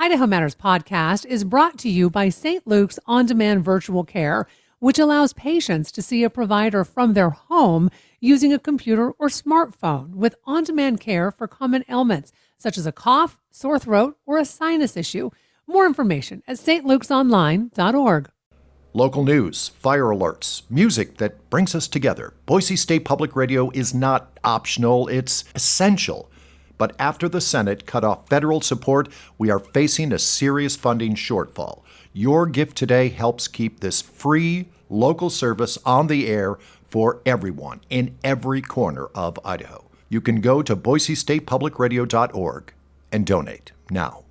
Idaho Matters podcast is brought to you by St. Luke's On-Demand Virtual Care, which allows patients to see a provider from their home using a computer or smartphone with on-demand care for common ailments such as a cough, sore throat, or a sinus issue. More information at stlukesonline.org. Local news, fire alerts, music that brings us together. Boise State Public Radio is not optional, it's essential. But after the Senate cut off federal support, we are facing a serious funding shortfall. Your gift today helps keep this free local service on the air for everyone in every corner of Idaho. You can go to boisestatepublicradio.org and donate now.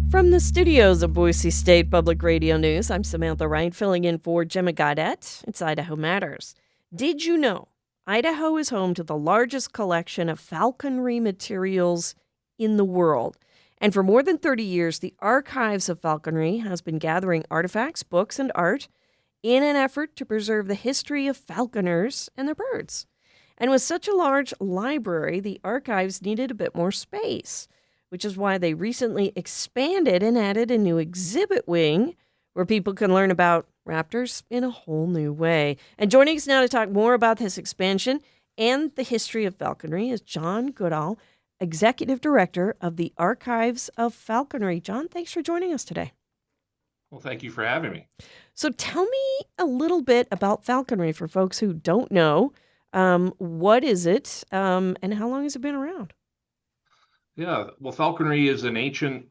From the studios of Boise State Public Radio News, I'm Samantha Wright, filling in for Gemma Gaudette. It's Idaho Matters. Did you know Idaho is home to the largest collection of falconry materials in the world? And for more than 30 years, the Archives of Falconry has been gathering artifacts, books, and art in an effort to preserve the history of falconers and their birds. And with such a large library, the archives needed a bit more space, which is why they recently expanded and added a new exhibit wing where people can learn about raptors in a whole new way. And joining us now to talk more about this expansion and the history of falconry is John Goodall, Executive Director of the Archives of Falconry. John, thanks for joining us today. Well, thank you for having me. So tell me a little bit about falconry for folks who don't know. What is it, and how long has it been around? Yeah, well, falconry is an ancient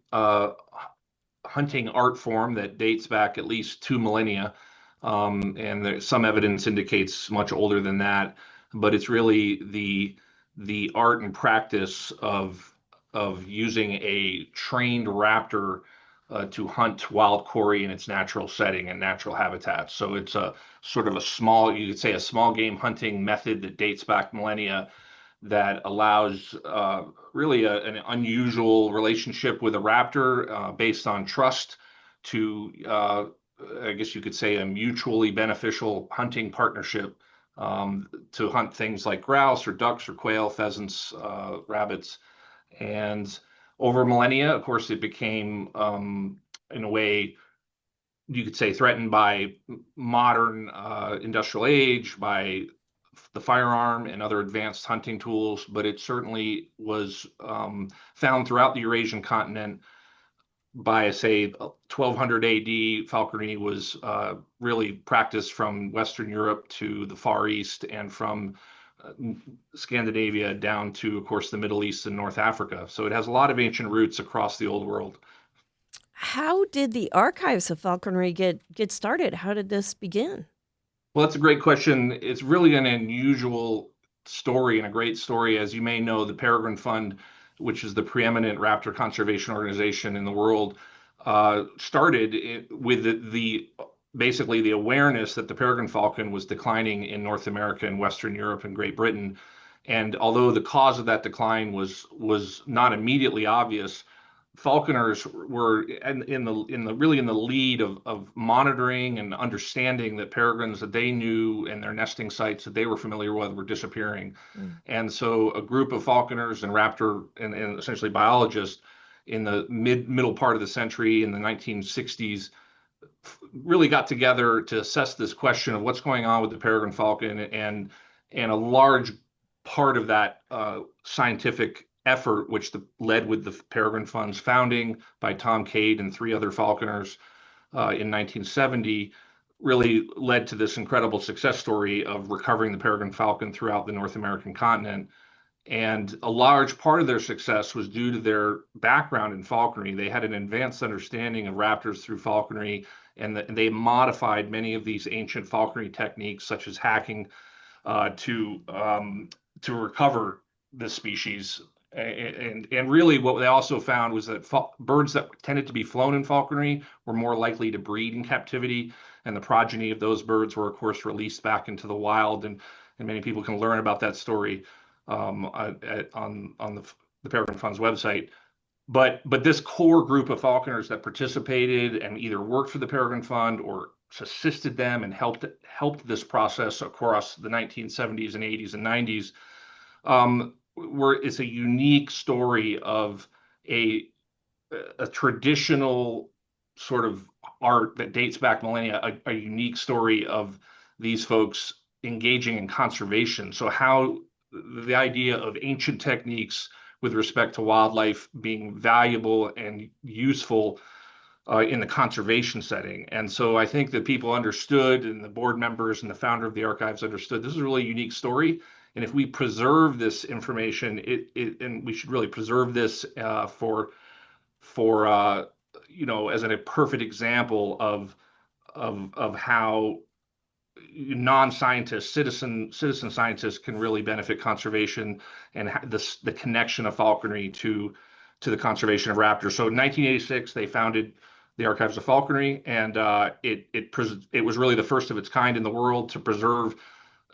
hunting art form that dates back at least 2 millennia, and some evidence indicates much older than that. But it's really the art and practice of using a trained raptor to hunt wild quarry in its natural setting and natural habitat. So it's a sort of you could say a small game hunting method that dates back millennia that allows really an unusual relationship with a raptor based on trust to, I guess you could say, a mutually beneficial hunting partnership to hunt things like grouse or ducks or quail, pheasants, rabbits. And over millennia, of course, it became, in a way, you could say, threatened by modern industrial age, by the firearm and other advanced hunting tools, but it certainly was found throughout the Eurasian continent by, say, 1200 AD. Falconry was really practiced from Western Europe to the Far East and from Scandinavia down to, of course, the Middle East and North Africa. So it has a lot of ancient roots across the Old World. How did the Archives of Falconry get started? How did this begin? Well, that's a great question. It's really an unusual story and a great story. As you may know, the Peregrine Fund, which is the preeminent raptor conservation organization in the world, started with basically the awareness that the peregrine falcon was declining in North America and Western Europe and Great Britain. And although the cause of that decline was not immediately obvious, falconers were in the lead of monitoring and understanding that peregrines that they knew and their nesting sites that they were familiar with were disappearing. And so a group of falconers and raptor and essentially biologists in the middle part of the century in the 1960s really got together to assess this question of what's going on with the peregrine falcon, and a large part of that scientific effort, which led with the Peregrine Fund's founding by Tom Cade and 3 other falconers in 1970, really led to this incredible success story of recovering the peregrine falcon throughout the North American continent. And a large part of their success was due to their background in falconry. They had an advanced understanding of raptors through falconry, and they modified many of these ancient falconry techniques, such as hacking, to recover the species. And really what they also found was that birds that tended to be flown in falconry were more likely to breed in captivity, and the progeny of those birds were, of course, released back into the wild. And many people can learn about that story on the Peregrine Fund's website. But this core group of falconers that participated and either worked for the Peregrine Fund or assisted them and helped this process across the 1970s and 80s and 90s it's a unique story of a traditional sort of art that dates back millennia, a unique story of these folks engaging in conservation. So how the idea of ancient techniques with respect to wildlife being valuable and useful in the conservation setting. And so I think that people understood, and the board members and the founder of the archives understood, this is a really unique story. And if we preserve this information, and we should really preserve this for as a perfect example of how non-scientists, citizen scientists can really benefit conservation and the connection of falconry to the conservation of raptors. So in 1986, they founded the Archives of Falconry, and it was really the first of its kind in the world to preserve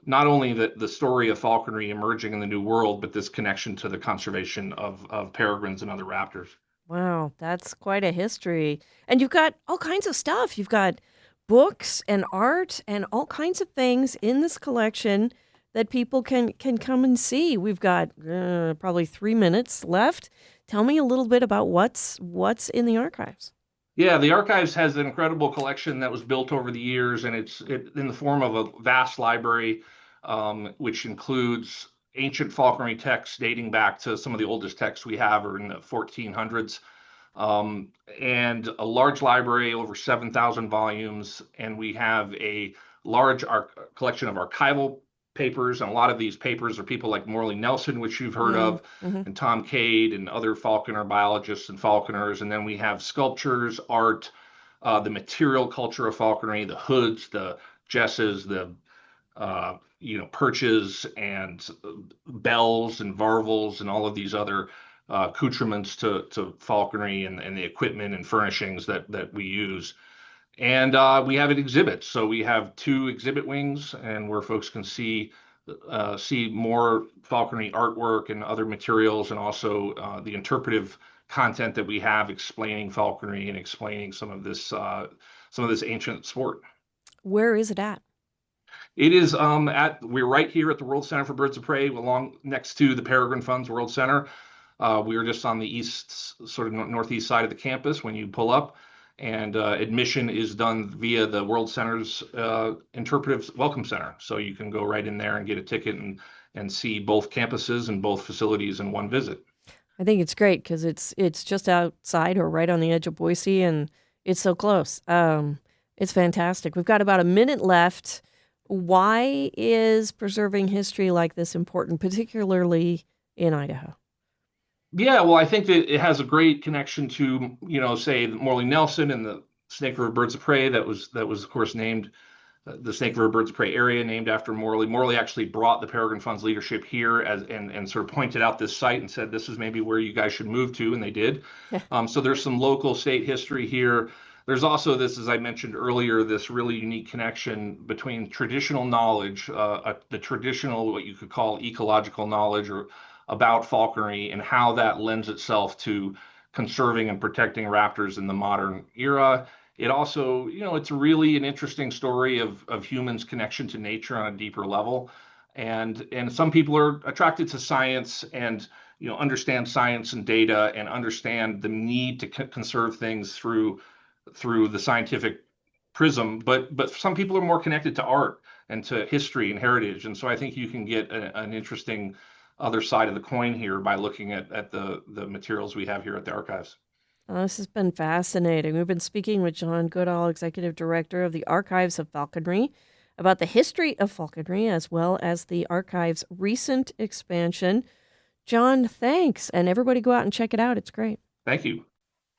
not only the story of falconry emerging in the New World, but this connection to the conservation of peregrines and other raptors. Wow, that's quite a history. And you've got all kinds of stuff. You've got books and art and all kinds of things in this collection that people can come and see. We've got probably 3 minutes left. Tell me a little bit about what's in the archives. Yeah, the archives has an incredible collection that was built over the years, and it's in the form of a vast library, which includes ancient falconry texts dating back to some of the oldest texts we have are in the 1400s, and a large library, over 7,000 volumes, and we have a large collection of archival papers, and a lot of these papers are people like Morley Nelson, which you've heard of, and Tom Cade and other falconer biologists and falconers. And then we have sculptures, art, the material culture of falconry, the hoods, the jesses, the perches and bells and varvels and all of these other accoutrements to falconry and the equipment and furnishings that we use. And we have an exhibit. So we have 2 exhibit wings, and where folks can see more falconry artwork and other materials, and also the interpretive content that we have explaining falconry and explaining some of this ancient sport. Where is it at? It is we're right here at the World Center for Birds of Prey, along next to the Peregrine Funds World Center. We are just on the east, sort of northeast side of the campus when you pull up. And admission is done via the World Center's Interpretive Welcome Center. So you can go right in there and get a ticket and see both campuses and both facilities in one visit. I think it's great because it's just outside or right on the edge of Boise, and it's so close. It's fantastic. We've got about a minute left. Why is preserving history like this important, particularly in Idaho? Yeah, well, I think that it has a great connection to, say, Morley Nelson and the Snake River Birds of Prey. That was of course named the Snake River Birds of Prey area, named after Morley. Morley actually brought the Peregrine Fund's leadership here and sort of pointed out this site and said, this is maybe where you guys should move to, and they did. So there's some local state history here. There's also this, as I mentioned earlier, this really unique connection between traditional knowledge, the traditional, what you could call ecological knowledge or about falconry, and how that lends itself to conserving and protecting raptors in the modern era. It also, it's really an interesting story of humans' connection to nature on a deeper level. And some people are attracted to science and, understand science and data and understand the need to conserve things through the scientific prism. But some people are more connected to art and to history and heritage. And so I think you can get an interesting other side of the coin here by looking at the materials we have here at the archives. This has been fascinating. We've been speaking with John Goodall, Executive Director of the Archives of Falconry, about the history of falconry as well as the archive's recent expansion. John, thanks. And everybody go out and check it out. It's great. Thank you.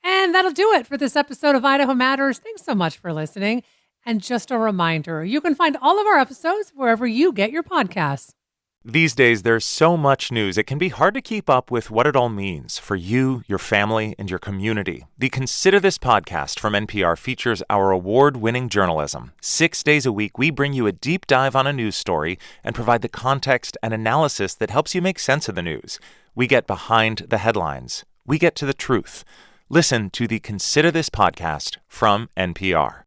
And that'll do it for this episode of Idaho Matters. Thanks so much for listening. And just a reminder, you can find all of our episodes wherever you get your podcasts. These days, there's so much news, it can be hard to keep up with what it all means for you, your family, and your community. The Consider This podcast from NPR features our award-winning journalism. 6 days a week, we bring you a deep dive on a news story and provide the context and analysis that helps you make sense of the news. We get behind the headlines. We get to the truth. Listen to the Consider This podcast from NPR.